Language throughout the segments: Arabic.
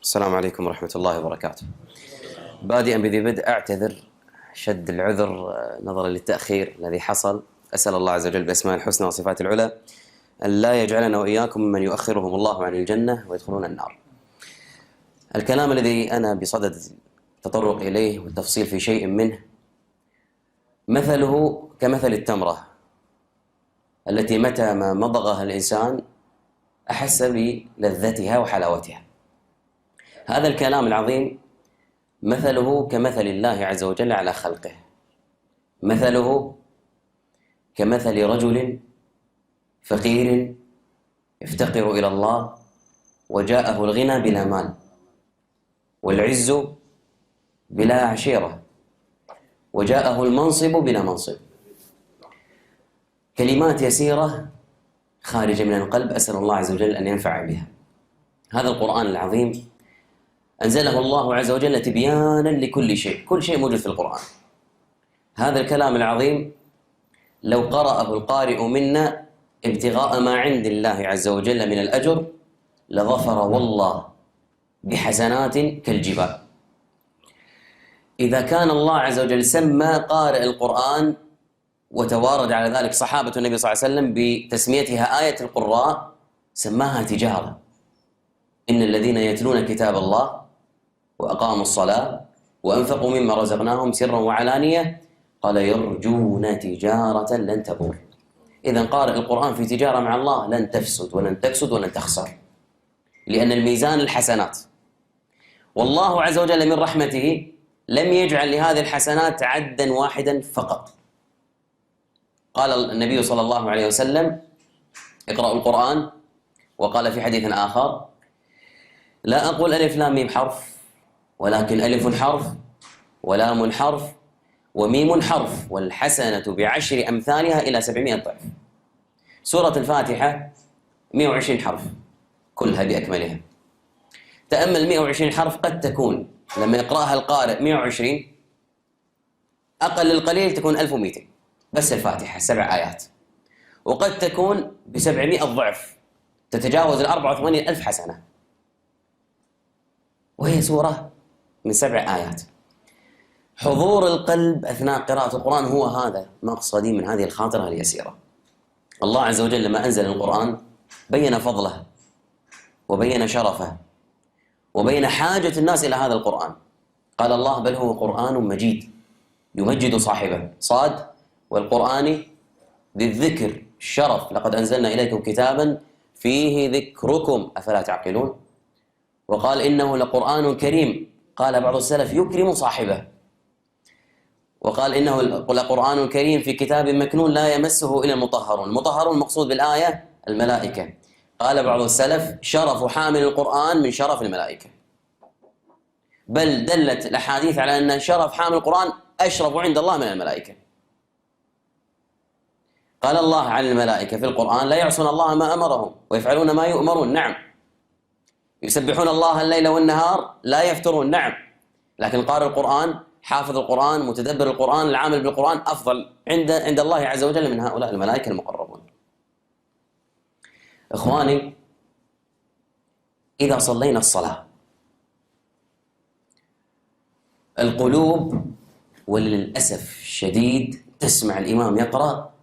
السلام عليكم ورحمة الله وبركاته. بادئا بذي بدء أعتذر شد العذر نظرا للتأخير الذي حصل. أسأل الله عز وجل بأسماء الحسنى وصفات العلى أن لا يجعلنا وإياكم ممن يؤخرهم الله عن الجنة ويدخلون النار. الكلام الذي أنا بصدد التطرق إليه والتفصيل في شيء منه مثله كمثل التمرة التي متى ما مضغها الإنسان أحس بلذتها وحلاوتها. هذا الكلام العظيم مثله كمثل الله عز وجل على خلقه، مثله كمثل رجل فقير يفتقر إلى الله وجاءه الغنى بلا مال والعز بلا عشيرة وجاءه المنصب بلا منصب. كلمات يسيرة خارجة من القلب، أسأل الله عز وجل أن ينفع بها. هذا القرآن العظيم أنزله الله عز وجل تبيانا لكل شيء، كل شيء موجود في القرآن. هذا الكلام العظيم لو قرأه القارئ منا ابتغاء ما عند الله عز وجل من الأجر لظفر والله بحسنات كالجبال. إذا كان الله عز وجل سمى قارئ القرآن وتوارد على ذلك صحابة النبي صلى الله عليه وسلم بتسميتها آية القراء، سماها تجارة. إن الذين يتلون كتاب الله وأقاموا الصلاة وأنفقوا مما رزقناهم سرا وعلانية قال يرجون تجارة لن تبور. إذن قارئ القرآن في تجارة مع الله لن تفسد ولن تكسد ولن تخسر، لأن الميزان الحسنات. والله عز وجل من رحمته لم يجعل لهذه الحسنات عدا واحدا فقط. قال النبي صلى الله عليه وسلم اقرأوا القرآن، وقال في حديث آخر لا أقول ألف لام ميم حرف ولكن ألف حرف ولام حرف وميم حرف والحسنة بعشر أمثالها إلى 700 ضعف. سورة الفاتحة 120 حرف كلها بأكملها. تأمل 120 حرف قد تكون لما يقرأها القارئ 120 أقل القليل تكون 1200 بس الفاتحة 7 آيات، وقد تكون ب700 ضعف تتجاوز 84,000 حسنة، وهي سورة من 7 آيات. حضور القلب أثناء قراءة القرآن هو هذا مقصدي من هذه الخاطرة اليسيرة. الله عز وجل لما أنزل القرآن بين فضله وبين شرفه وبين حاجة الناس إلى هذا القرآن. قال الله بل هو قرآن مجيد يمجد صاحبه، صاد والقرآن ذي الذكر الشرف لقد أنزلنا إليكم كتابا فيه ذكركم أفلا تعقلون. وقال إنه لقرآن كريم، قال بعض السلف يكرم صاحبه. وقال إنه لقرآن كريم في كتاب مكنون لا يمسه إلا المطهرون. المطهرون مقصود بالآية الملائكة. قال بعض السلف شرف حامل القرآن من شرف الملائكة، بل دلت الأحاديث على أن شرف حامل القرآن أشرف عند الله من الملائكة. قال الله عن الملائكة في القرآن لا يعصون الله ما أمرهم ويفعلون ما يؤمرون، نعم. يسبحون الله الليل والنهار لا يفترون، نعم. لكن قارئ القرآن حافظ القرآن متدبر القرآن العامل بالقرآن أفضل عند الله عز وجل من هؤلاء الملائكة المقربون. إخواني، إذا صلينا الصلاة القلوب وللأسف الشديد تسمع الإمام يقرأ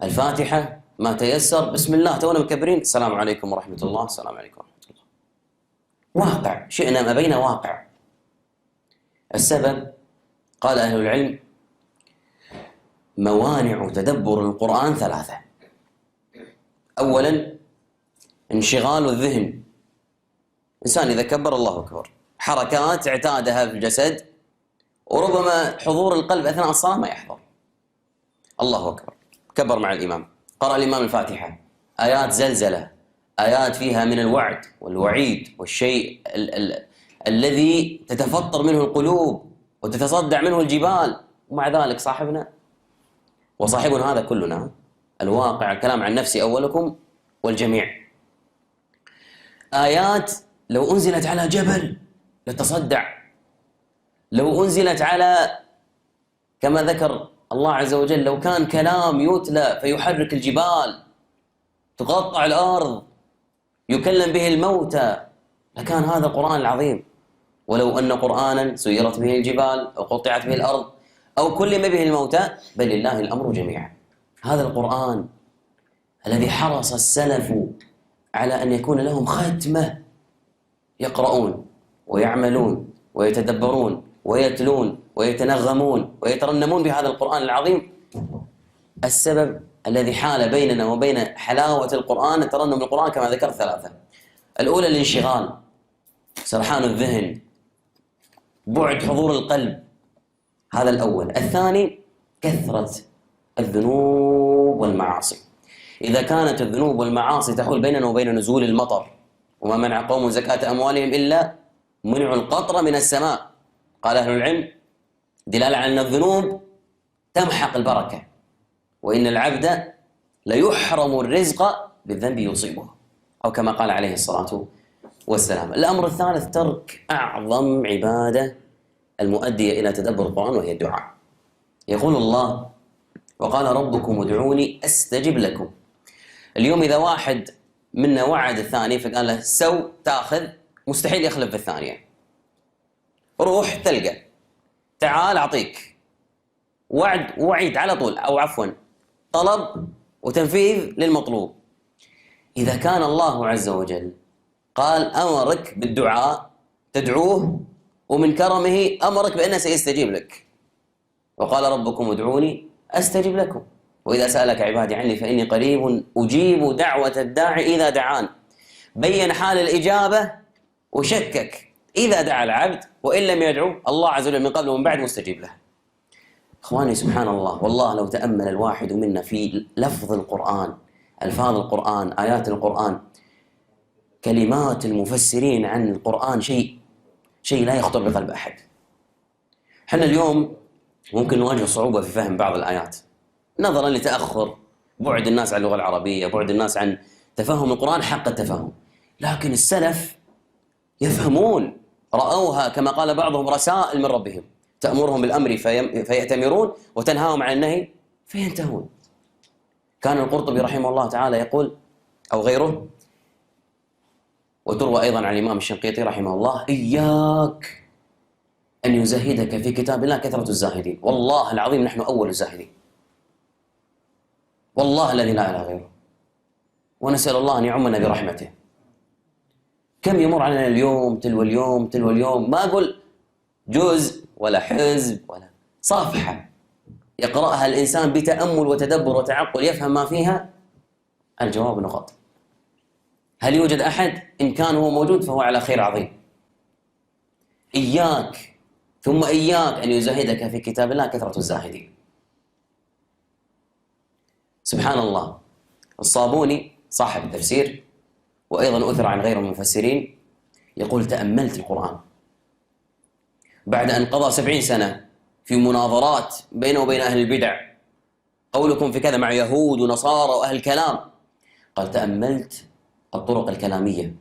الفاتحة ما تيسر بسم الله تونا مكبرين السلام عليكم ورحمة الله السلام عليكم ورحمة الله. واقع شئنا ما بين واقع. السبب قال أهل العلم موانع تدبر القرآن 3. أولا انشغال الذهن. إنسان إذا كبر الله أكبر حركات اعتادها في الجسد، وربما حضور القلب أثناء الصلاة ما يحضر. الله أكبر كبر مع الإمام، قرأ الإمام الفاتحة، آيات زلزلة، آيات فيها من الوعد والوعيد والشيء الذي تتفطر منه القلوب وتتصدع منه الجبال، ومع ذلك صاحبنا وصاحبنا هذا كلنا الواقع الكلام عن نفسي أولكم والجميع. آيات لو أنزلت على جبل لتصدع، لو أنزلت على كما ذكر الله عز وجل لو كان كلام يتلى فيحرك الجبال تقطع الأرض يكلم به الموتى لكان هذا القرآن العظيم. ولو أن قرآنا سيرت به الجبال أو قطعت به الأرض أو كلم به الموتى بل لله الأمر جميعا. هذا القرآن الذي حرص السلف على أن يكون لهم ختمة يقرؤون ويعملون ويتدبرون ويتلون ويتنغمون ويترنمون بهذا القرآن العظيم. السبب الذي حال بيننا وبين حلاوة القرآن الترنم بالقرآن كما ذكرت ثلاثة. الأولى الانشغال، سرحان الذهن، بعد حضور القلب، هذا الأول. الثاني كثرة الذنوب والمعاصي. إذا كانت الذنوب والمعاصي تحول بيننا وبين نزول المطر، وما منع قوم زكاة أموالهم إلا منعوا القطر من السماء، قال أهل العلم دلالة على أن الذنوب تمحق البركة، وإن العبد ليحرم الرزق بالذنب يصيبه، أو كما قال عليه الصلاة والسلام. الأمر الثالث ترك أعظم عبادة المؤدية إلى تدبر القرآن وهي الدعاء. يقول الله وقال ربكم ادعوني أستجب لكم. اليوم إذا واحد منا وعد الثاني فقال له سو تأخذ، مستحيل يخلف في الثانية. روح تلقى، تعال أعطيك، وعد ووعيد على طول، أو عفوا طلب وتنفيذ للمطلوب. إذا كان الله عز وجل قال أمرك بالدعاء تدعوه، ومن كرمه أمرك بأنه سيستجيب لك، وقال ربكم ادعوني أستجب لكم وإذا سألك عبادي عني فإني قريب أجيب دعوة الداعي إذا دعان. بين حال الإجابة وشكك إذا دعا العبد، وإن لم يدعو الله عز وجل من قبل ومن بعد مستجيب له. إخواني سبحان الله، والله لو تأمل الواحد منا في لفظ القرآن، ألفاظ القرآن، آيات القرآن، كلمات المفسرين عن القرآن، شيء لا يخطر بقلب أحد. حنا اليوم ممكن نواجه صعوبة في فهم بعض الآيات نظرا لتأخر بعد الناس عن اللغة العربية، بعد الناس عن تفهم القرآن حق التفهم، لكن السلف يفهمون، رأوها كما قال بعضهم رسائل من ربهم تأمرهم بالأمر فيأتمرون وتنهاهم عن النهي فينتهون. كان القرطبي رحمه الله تعالى يقول أو غيره، وتروى أيضا عن الإمام الشنقيطي رحمه الله: إياك أن يزهدك في كتاب الله كثرة الزاهدين. والله العظيم نحن أول الزاهدين، والله الذي لا إله غيره، ونسأل الله أن يعمنا برحمته. كم يمر علينا اليوم تلو اليوم تلو اليوم، ما أقول جزء ولا حزب ولا صفحة يقرأها الإنسان بتأمل وتدبر وتعقل يفهم ما فيها. الجواب نقط. هل يوجد أحد؟ إن كان هو موجود فهو على خير عظيم. إياك ثم إياك أن يزهدك في كتاب الله كثرة الزاهدين. سبحان الله. الصابوني صاحب التفسير وأيضا أثر عن غير المفسرين يقول: تأملت القرآن بعد أن قضى 70 سنة في مناظرات بينه وبين أهل البدع، قولكم في كذا مع يهود ونصارى وأهل كلام، قال: تأملت الطرق الكلامية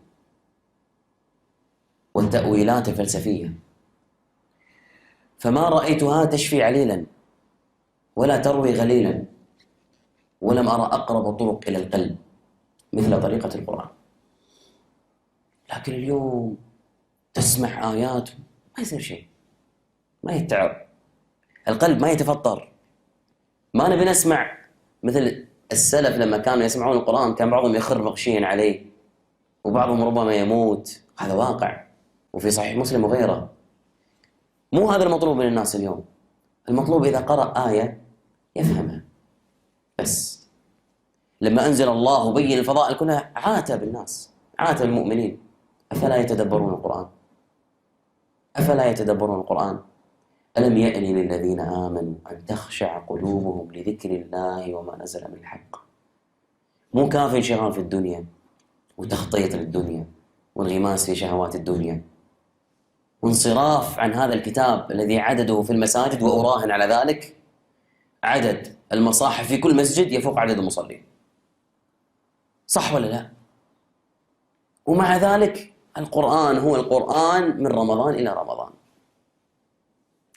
والتأويلات الفلسفية فما رأيتها تشفي عليلا ولا تروي غليلا، ولم أرى أقرب الطرق إلى القلب مثل طريقة القرآن. لكن اليوم تسمع آيات ما يصير شيء، ما يتعب القلب، ما يتفطر. ما نبي نسمع مثل السلف لما كانوا يسمعون القرآن كان بعضهم يخر مغشيا عليه، وبعضهم ربما يموت. هذا واقع وفي صحيح مسلم وغيره. مو هذا المطلوب من الناس اليوم. المطلوب إذا قرأ آية يفهمها بس. لما أنزل الله وبين الفضائل كلها عاتب الناس، عاتب المؤمنين: أفلا يتدبرون القرآن؟ أفلا يتدبرون القرآن؟ ألم يأن للذين آمنوا أن تخشع قلوبهم لذكر الله وما نزل من الحق. مو كافي انشغال في الدنيا وتخطيط للدنيا وانغماس في شهوات الدنيا وانصراف عن هذا الكتاب الذي عدده في المساجد، وأراهن على ذلك عدد المصاحف في كل مسجد يفوق عدد المصلين. صح ولا لا؟ ومع ذلك القرآن هو القرآن من رمضان إلى رمضان.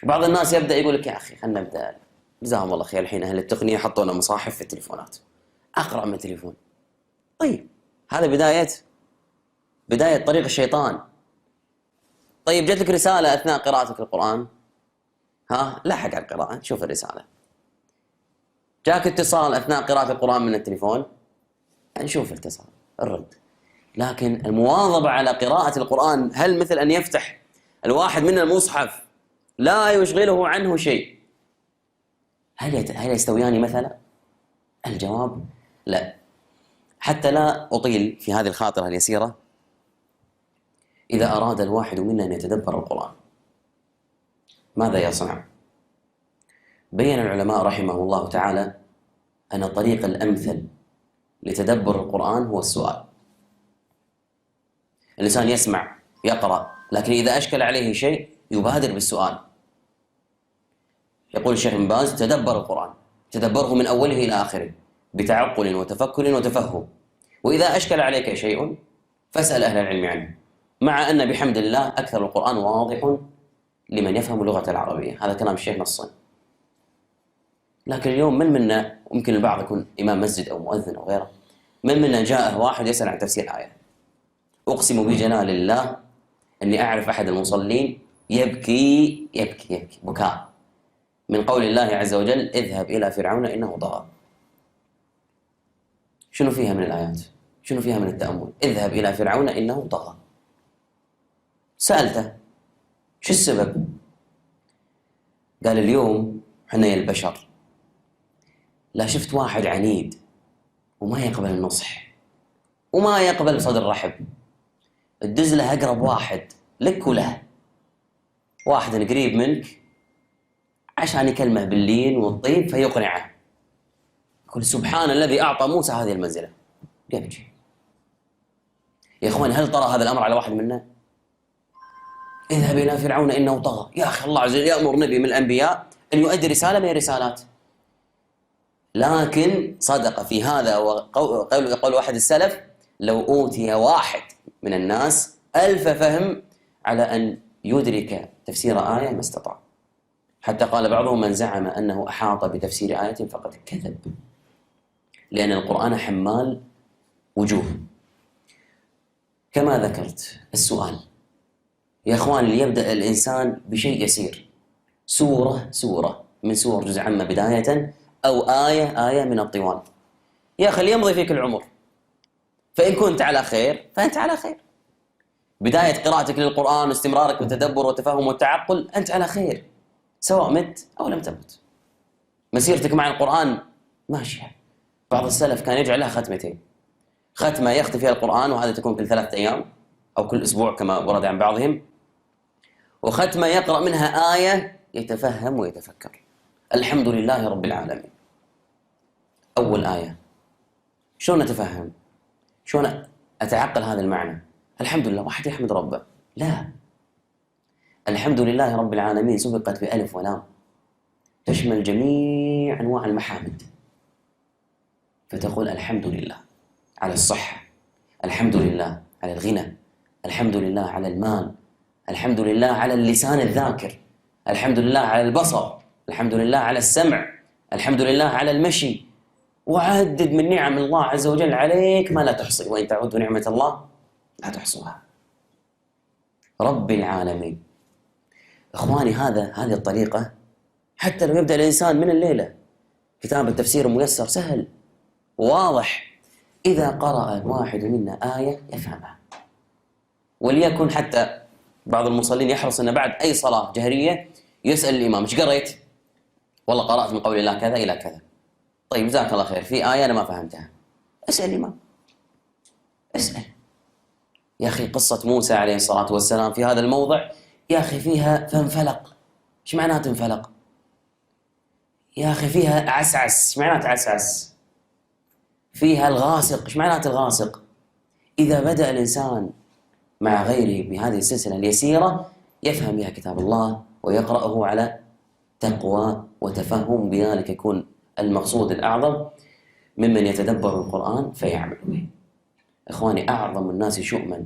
بعض الناس يبدأ يقول لك: يا أخي خلنا نبدأ، جزاهم الله خير، الحين أهل التقنية حطوا لنا مصاحف في التليفونات، أقرأ من التليفون. طيب هذا بداية بداية طريق الشيطان. طيب جاتك لك رسالة أثناء قراءتك للقرآن، لحق على القراءة، شوف الرسالة. جاك اتصال أثناء قراءة القرآن من التليفون، نشوف الاتصال، الرد. لكن المواظبة على قراءة القرآن، هل مثل أن يفتح الواحد منا المصحف لا يشغله عنه شيء؟ هل يستويان مثلا؟ الجواب لا. حتى لا أطيل في هذه الخاطرة اليسيرة، إذا أراد الواحد منا أن يتدبر القرآن ماذا يصنع؟ بين العلماء رحمه الله تعالى أن الطريق الأمثل لتدبر القرآن هو السؤال. الإنسان يسمع يقرأ، لكن إذا أشكل عليه شيء يبادر بالسؤال. يقول الشيخ ابن باز: تدبر القرآن، تدبره من أوله إلى آخره بتعقل وتفكر وتفهم، وإذا أشكل عليك شيء فاسأل أهل العلم عنه، مع أن بحمد الله أكثر القرآن واضح لمن يفهم اللغة العربية. هذا كلام الشيخ نصا. لكن اليوم من منا، ممكن البعض يكون إمام مسجد أو مؤذن أو غيره، من منا جاءه واحد يسأل عن تفسير آية، أقسم بجلال الله أني أعرف أحد المصلين يبكي يبكي يبكي بكاء من قول الله عز وجل: اذهب إلى فرعون إنه طغى. شنو فيها من الآيات؟ شنو فيها من التأمل؟ اذهب إلى فرعون إنه طغى. سألته شو السبب؟ قال: اليوم حنا يا البشر لا شفت واحد عنيد وما يقبل النصح وما يقبل صدر رحب، تدز له أقرب واحد لك وله، واحد قريب منك عشان يكلمه باللين والطيب فيقنعه. يقول: سبحان الذي أعطى موسى هذه المنزلة. يبكي. يا إخوان، هل طرأ هذا الأمر على واحد منا؟ اذهب إلى فرعون إنه طغى. يا أخي، الله عز وجل يأمر نبي من الأنبياء أن يؤدي رسالة من الرسالات، لكن صدق في هذا. وقول واحد السلف: لو أوتي واحد من الناس 1000 فهم على أن يدرك تفسير آية ما استطاع. حتى قال بعضهم: من زعم أنه أحاط بتفسير آية فقد كذب، لأن القرآن حمال وجوه. كما ذكرت، السؤال يا أخوان، ليبدأ الإنسان بشيء يسير، سورة من سور جزء عامة بداية، أو آية من الطوال. يا أخي، ليمضي فيك العمر، فإن كنت على خير فأنت على خير. بداية قراءتك للقرآن واستمرارك بالتدبر والتفهم والتعقل، أنت على خير سواء مت أو لم تمت. مسيرتك مع القرآن ماشية. بعض السلف كان يجعل لها ختمتين: ختمة يختم فيها القرآن، وهذا تكون كل 3 أيام أو كل أسبوع كما ورد عن بعضهم، وختمة يقرأ منها آية يتفهم ويتفكر. الحمد لله رب العالمين، أول آية شلون أتفهم؟ شلون أتعقل هذا المعنى؟ الحمد لله واحد يحمد ربه؟ لا، الحمد لله رب العالمين سبقت بألف ولام، تشمل جميع أنواع المحامد، فتقول الحمد لله على الصحة، الحمد لله على الغنى، الحمد لله على المال، الحمد لله على اللسان الذاكر، الحمد لله على البصر، الحمد لله على السمع، الحمد لله على المشي. وعدد من نعم الله عز وجل عليك ما لا تحصي، وإن تعودوا نعمة الله لا تحصوها. رب العالمين. إخواني، هذه الطريقة حتى لو يبدأ الإنسان من الليلة كتاب التفسير الميسر سهل واضح، إذا قرأ الواحد منا آية يفهمها. وليكن حتى بعض المصلين يحرص أن بعد أي صلاة جهرية يسأل الإمام: إيش قريت؟ والله قرأت من قول الله كذا إلى كذا. طيب جزاك الله خير، في آية أنا ما فهمتها. اسأل الإمام، اسأل. يا أخي، قصة موسى عليه الصلاة والسلام في هذا الموضع يا أخي فيها فانفلق. إيش معنات انفلق؟ يا أخي فيها عسعس. إيش معنات عسعس؟ فيها الغاسق. إيش معنات الغاسق؟ إذا بدأ الإنسان مع غيره بهذه السلسلة اليسيرة يفهم بها كتاب الله ويقرأه على تقوى وتفهم، بذلك يكون المقصود الأعظم ممن يتدبر القرآن فيعمل به. إخواني، أعظم الناس شؤما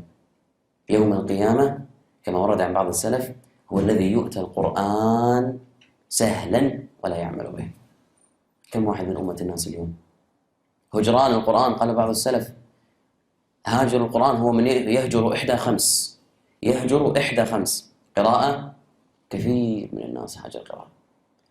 يوم القيامة كما ورد عن بعض السلف هو الذي يؤتى القرآن سهلا ولا يعمل به. كم واحد من أمة الناس اليوم هجران القرآن، قال بعض السلف: هاجر القرآن هو من يهجر إحدى خمس، يهجر إحدى خمس: قراءة، كثير من الناس هاجر القراءة.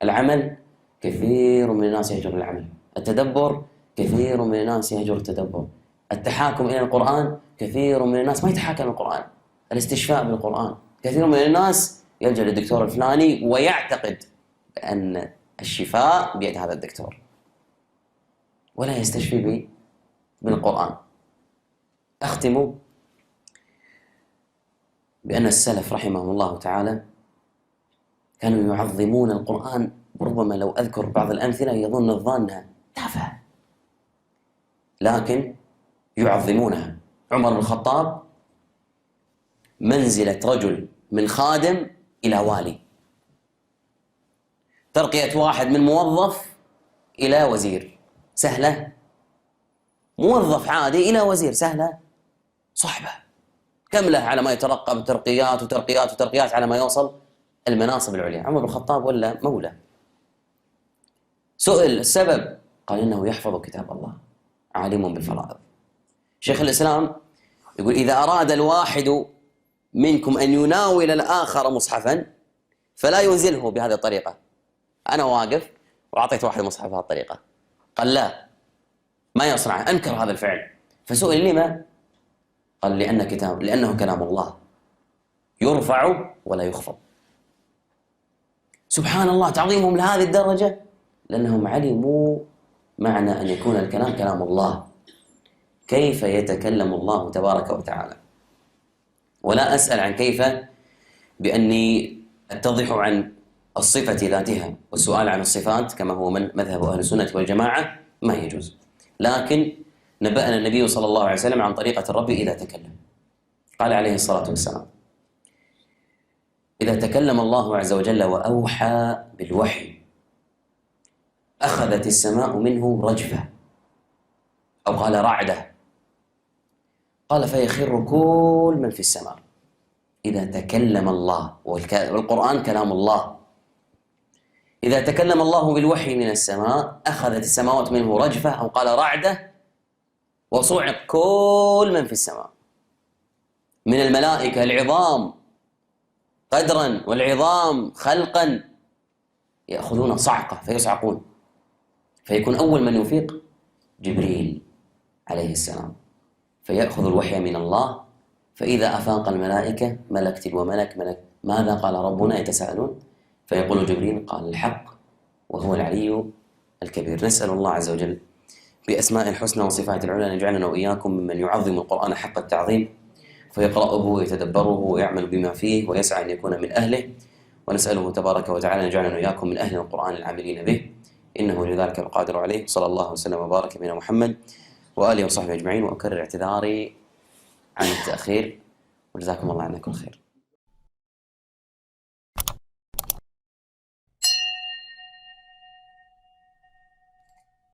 العمل، كثير من الناس يهجر العمل. التدبر، كثير من الناس يهجر التدبر. التحاكم إلى القرآن، كثير من الناس ما يتحاكم القرآن. الاستشفاء بالقرآن، كثير من الناس يلجأ للدكتور الفلاني ويعتقد بأن الشفاء بيد هذا الدكتور ولا يستشفي بالقرآن. أختم بأن السلف رحمهم الله تعالى كانوا يعظمون القرآن، وربما لو أذكر بعض الأمثلة يظن الظان أنها تافهة، لكن يعظمونها. عمر بن الخطاب منزلة رجل من خادم إلى والي، ترقية واحد من موظف إلى وزير سهلة، موظف عادي إلى وزير سهلة، صحبة كم له على ما يترقى بترقيات وترقيات وترقيات على ما يوصل المناصب العليا. عمر بن الخطاب ولا مولى. سئل السبب، قال إنه يحفظ كتاب الله، عالم بالفرائض. شيخ الإسلام يقول: إذا أراد الواحد منكم أن يناول الآخر مصحفا فلا ينزله بهذه الطريقة. أنا واقف وأعطيت واحد مصحف بهذه الطريقة، قال لا، ما يصنع، أنكر هذا الفعل. فسئل: لما؟ قال: لأنه كلام الله يرفع ولا يخفض. سبحان الله، تعظيمهم لهذه الدرجة لأنهم علموا معنى أن يكون الكلام كلام الله. كيف يتكلم الله تبارك وتعالى؟ ولا أسأل عن كيف بأني أتضح عن الصفة ذاتها، والسؤال عن الصفات كما هو مذهب أهل السنة والجماعة ما يجوز. لكن نبأنا النبي صلى الله عليه وسلم عن طريقة الرب إذا تكلم. قال عليه الصلاة والسلام: إذا تكلم الله عز وجل وأوحى بالوحي أخذت السماء منه رجفة، أو قال رعدة، قال فيخر كل من في السماء. إذا تكلم الله، والقرآن كلام الله، إذا تكلم الله بالوحي من السماء أخذت السماوات منه رجفة، أو قال رعدة، وصعق كل من في السماء من الملائكة العظام قدرا والعظام خلقا، يأخذون صعقة فيصعقون، فيكون أول من يفيق جبريل عليه السلام، فيأخذ الوحي من الله. فإذا أفاق الملائكة، ملك تلو ملك، ماذا قال ربنا؟ يتساءلون، فيقول جبريل: قال الحق وهو العلي الكبير. نسأل الله عز وجل بأسماء الحسنى وصفات العلى أن يجعلنا وإياكم ممن يعظم القرآن حق التعظيم، فيقرأه ويتدبره ويعمل بما فيه ويسعى أن يكون من أهله. ونسأله تبارك وتعالى أن يجعلنا وإياكم من أهل القرآن العاملين به، إنه لذلك القادر عليه. صلى الله وسلم وبارك بنا محمد وآله وصحبه أجمعين. وأكرر اعتذاري عن التأخير، وجزاكم الله عنا كل خير.